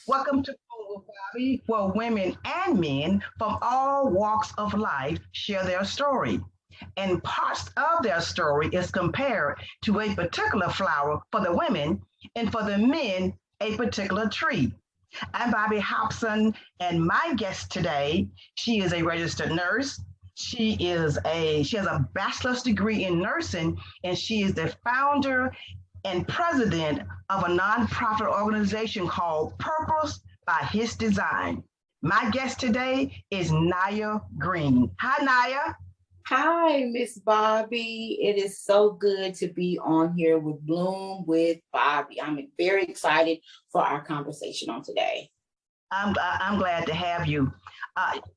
Welcome to Food with Bobby, where women and men from all walks of life share their story. And parts of their story is compared to a particular flower for the women and for the men, a particular tree. I'm Bobbie Hopson, and my guest today, she is a registered nurse. She has a bachelor's degree in nursing, and she is the founder and president of a nonprofit organization called Purpose by His Design. My guest today is Nia Green. Hi, Nia. Hi, Miss Bobbie. It is so good to be on here with Bloom with Bobbie. I'm very excited for our conversation on today. I'm glad to have you.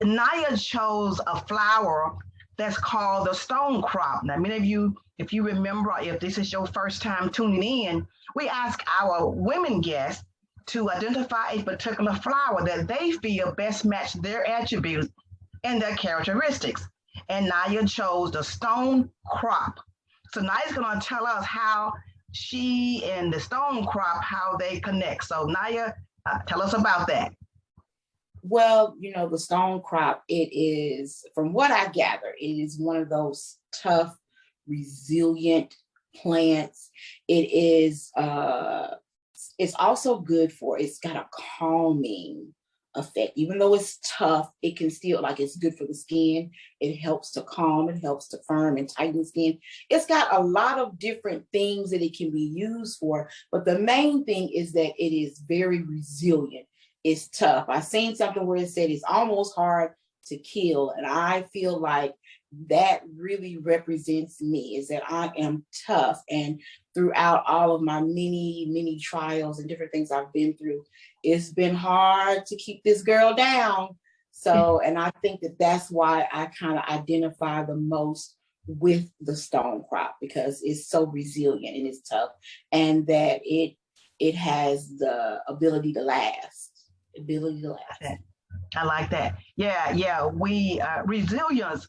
Nia chose a flower that's called the stone crop. Now, many of you, if you remember, if this is your first time tuning in, we ask our women guests to identify a particular flower that they feel best match their attributes and their characteristics. And Nia chose the stone crop. So Nia's going to tell us how she and the stone crop, how they connect. So Nia, tell us about that. Well, the stone crop, it is, from what I gather, it is one of those tough, resilient plants. It is, it's also good it's got a calming effect. Even though it's tough, it can still, like, it's good for the skin. It helps to calm, it helps to firm and tighten the skin. It's got a lot of different things that it can be used for, but the main thing is that it is very resilient. It's tough. I seen something where it said it's almost hard to kill, and I feel like that really represents me, is that I am tough. And throughout all of my many trials and different things I've been through, it's been hard to keep this girl down. So, and I think that that's why I kind of identify the most with the stone crop, because it's so resilient and it's tough, and that it has the ability to last. I like that. Yeah. We resilience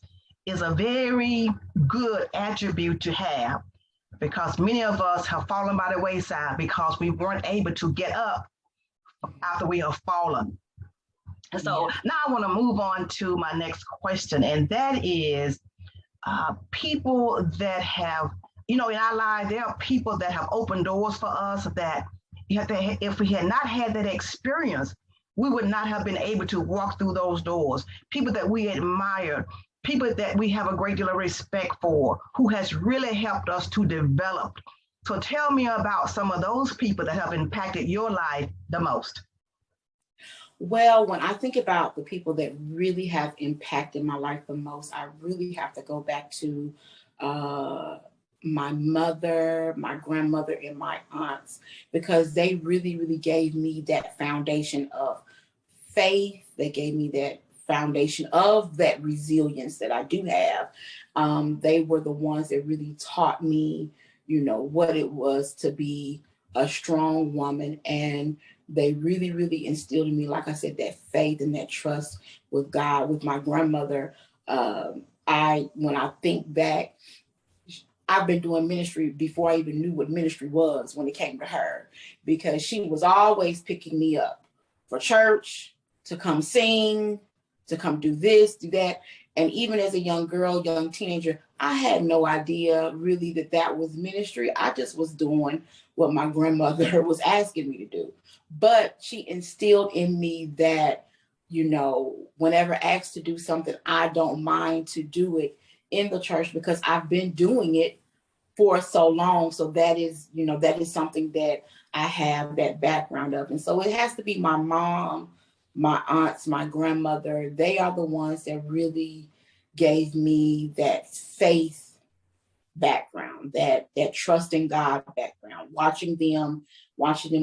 is a very good attribute to have because many of us have fallen by the wayside because we weren't able to get up after we have fallen. And so now I want to move on to my next question, and that is people that have, in our lives, there are people that have opened doors for us that if we had not had that experience, we would not have been able to walk through those doors. People that we admire, people that we have a great deal of respect for, who has really helped us to develop. So tell me about some of those people that have impacted your life the most. Well, when I think about the people that really have impacted my life the most, I really have to go back to my mother, my grandmother, and my aunts, because they really gave me that foundation of faith. They gave me that foundation of that resilience that I do have. They were the ones that really taught me, what it was to be a strong woman. And they really instilled in me, like I said, that faith and that trust with God. With my grandmother, when I think back, I've been doing ministry before I even knew what ministry was when it came to her, because she was always picking me up for church, to come sing, to come do this, do that. And even as a young girl, young teenager, I had no idea really that was ministry. I just was doing what my grandmother was asking me to do. But she instilled in me that, whenever asked to do something, I don't mind to do it in the church, because I've been doing it for so long. So that is something that I have that background of. And so it has to be my mom, my aunts, my grandmother. They are the ones that really gave me that faith background, that trust in God background, watching them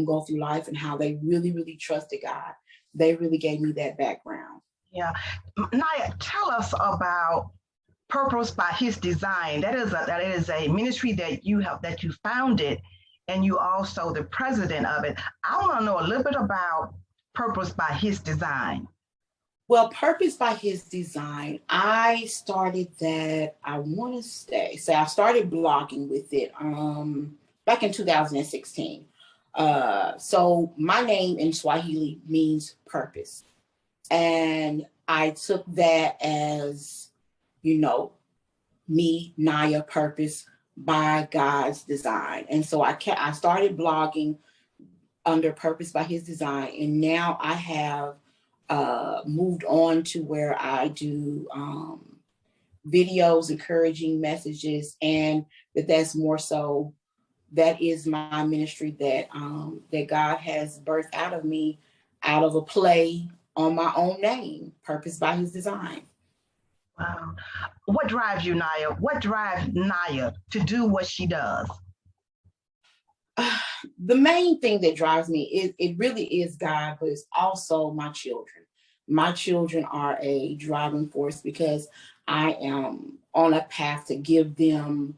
go through life and how they really trusted God. They really gave me that background. Yeah. Nia, tell us about Purpose by His Design. That is a ministry that you founded, and you also the president of it. I want to know a little bit about Purpose by His Design. Well, Purpose by His Design, I started that, I want to say I started blogging with it back in 2016. So my name in Swahili means purpose. And I took that as, you know, me, Nia, purpose by God's design. And so I started blogging under Purpose by His Design. And now I have moved on to where I do videos, encouraging messages, and that's more so, that is my ministry that that God has birthed out of me, out of a play on my own name, Purpose by His Design. Wow. What drives you, Nia? What drives Nia to do what she does? The main thing that drives me is, it really is God, but it's also my children. My children are a driving force because I am on a path to give them,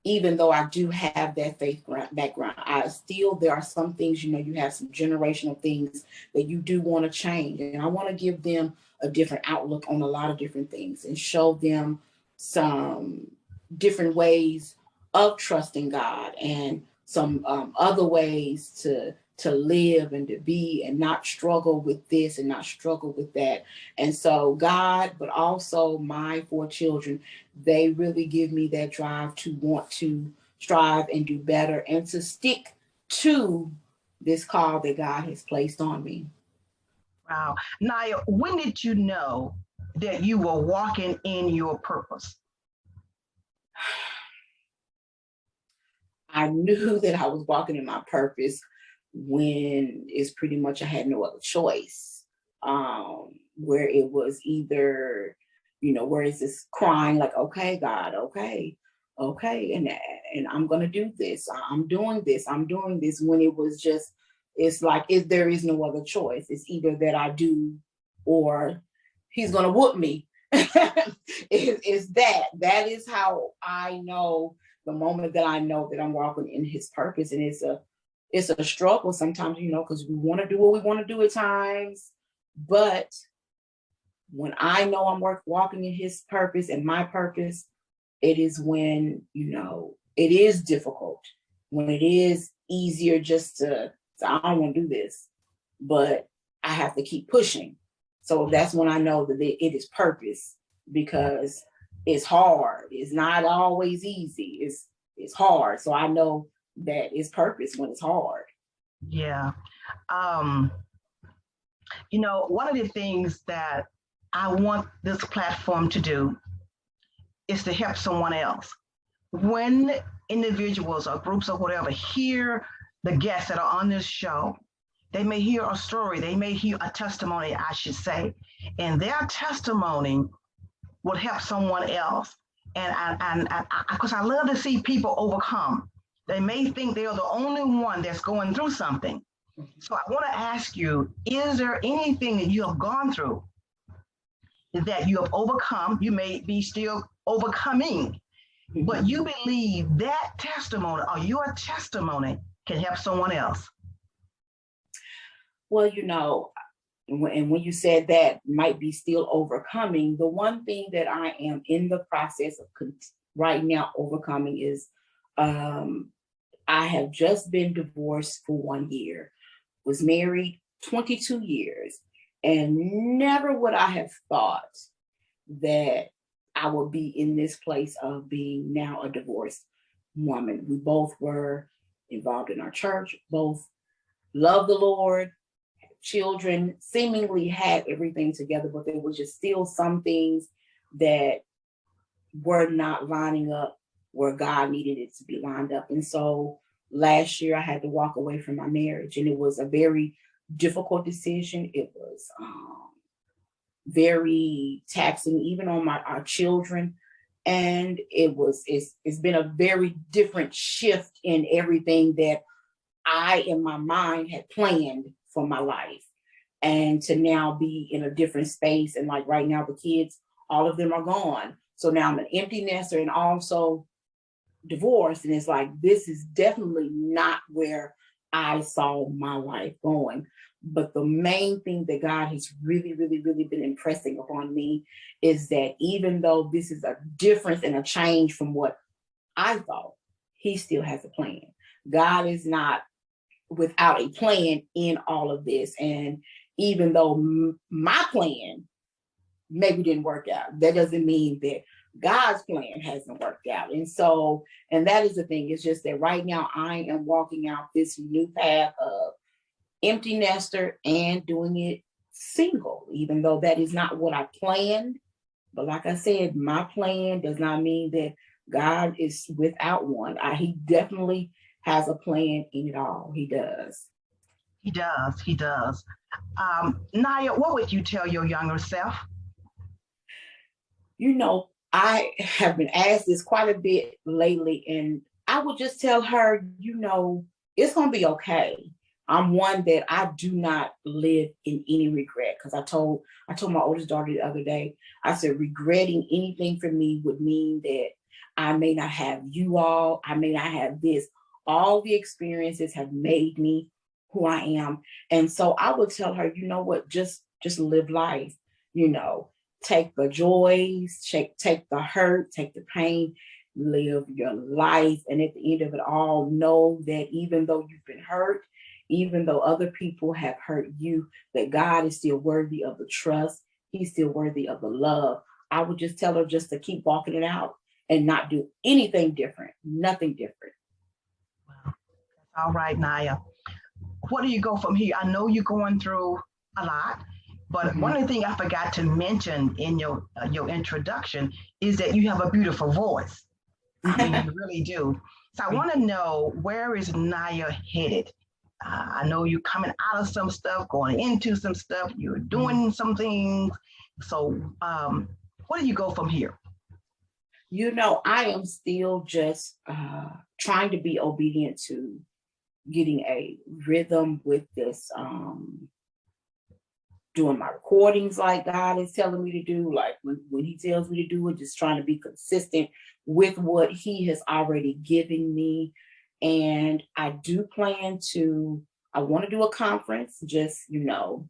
even though I do have that faith background, there are some things, you know, you have some generational things that you do want to change. And I want to give them a different outlook on a lot of different things and show them some different ways of trusting God and some other ways to live and to be and not struggle with this and not struggle with that. And so God, but also my 4 children, they really give me that drive to want to strive and do better and to stick to this call that God has placed on me. Wow. Nia, when did you know that you were walking in your purpose? I knew that I was walking in my purpose when it's pretty much I had no other choice. Where it was either, you know, where it's this crying like, okay, God, okay, and I'm gonna do this. I'm doing this. When it was just, it's like, if there is no other choice, it's either that I do or He's gonna whoop me. It's that is how I know. The moment that I know that I'm walking in His purpose, and it's a struggle sometimes, you know, because we want to do what we want to do at times. But when I know I'm walking in His purpose and my purpose, it is when, you know, it is difficult, when it is easier just to I don't want to do this, but I have to keep pushing. So that's when I know that it is purpose, because it's hard. It's not always easy. It's hard. So I know that it's purpose when it's hard. Yeah. You know, one of the things that I want this platform to do is to help someone else. When individuals or groups or whatever hear the guests that are on this show, they may hear a story, they may hear a testimony, I should say, and their testimony would help someone else. And because I love to see people overcome. They may think they're the only one that's going through something. So I want to ask you, is there anything that you have gone through that you have overcome? You may be still overcoming, but you believe that testimony or your testimony can help someone else. Well, you know, and when you said that might be still overcoming, the one thing that I am in the process of right now overcoming is I have just been divorced for 1 year, was married 22 years, and never would I have thought that I would be in this place of being now a divorced woman. We both were involved in our church, both loved the Lord, children, seemingly had everything together, but there was just still some things that were not lining up where God needed it to be lined up. And so last year I had to walk away from my marriage, and it was a very difficult decision. It was very taxing, even on our children. And it's been a very different shift in everything that I, in my mind, had planned for my life, and to now be in a different space. And like right now, the kids, all of them are gone. So now I'm an empty nester and also divorced. And it's like, this is definitely not where I saw my life going. But the main thing that God has really, really, really been impressing upon me is that even though this is a difference and a change from what I thought, He still has a plan. God is not without a plan in all of this. And even though my plan maybe didn't work out, that doesn't mean that God's plan hasn't worked out. And so, and that is the thing, it's just that right now I am walking out this new path of empty nester and doing it single, even though that is not what I planned. But like I said, my plan does not mean that God is without one. He definitely has a plan in it all. He does. He does. He does. Nia, what would you tell your younger self? You know, I have been asked this quite a bit lately, and I would just tell her, you know, it's going to be okay. I'm one that I do not live in any regret, because I told my oldest daughter the other day, I said, regretting anything for me would mean that I may not have you all, I may not have this. All the experiences have made me who I am. And so I would tell her, you know what, just live life, you know, take the joys, take the hurt, take the pain, live your life. And at the end of it all, know that even though you've been hurt, even though other people have hurt you, that God is still worthy of the trust. He's still worthy of the love. I would just tell her just to keep walking it out and not do anything different, nothing different. Well, that's all right, Nia. Where do you go from here? I know you're going through a lot, but one of the things I forgot to mention in your introduction is that you have a beautiful voice. I mean, you really do. So I want to know, where is Nia headed? I know you're coming out of some stuff, going into some stuff, you're doing some things. So where do you go from here? You know, I am still just trying to be obedient to getting a rhythm with this, doing my recordings like God is telling me to do, like when he tells me to do it, just trying to be consistent with what he has already given me. And I do plan to, I want to do a conference, just, you know,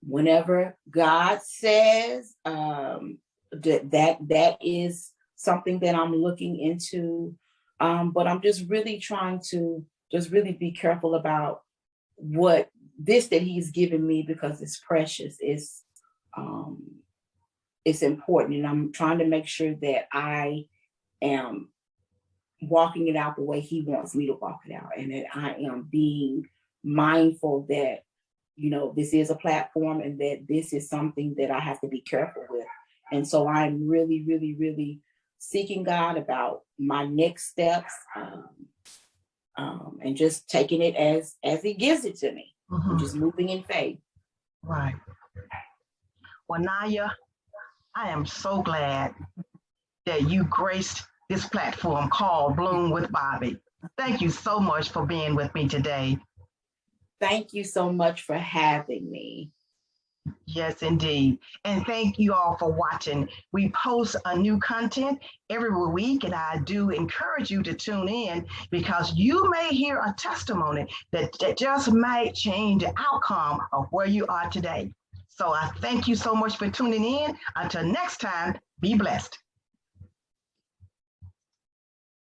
whenever God says, that is something that I'm looking into. But I'm just really trying to just really be careful about what this that he's given me, because it's precious. It's important. And I'm trying to make sure that I am walking it out the way he wants me to walk it out, and that I am being mindful that, you know, this is a platform and that this is something that I have to be careful with. And so I'm really, really, really seeking God about my next steps, and just taking it as he gives it to me, and just moving in faith. Right. Well, Nia, I am so glad that you graced this platform called Bloom with Bobbie. Thank you so much for being with me today. Thank you so much for having me. Yes, indeed. And thank you all for watching. We post a new content every week, and I do encourage you to tune in, because you may hear a testimony that just might change the outcome of where you are today. So I thank you so much for tuning in. Until next time, be blessed.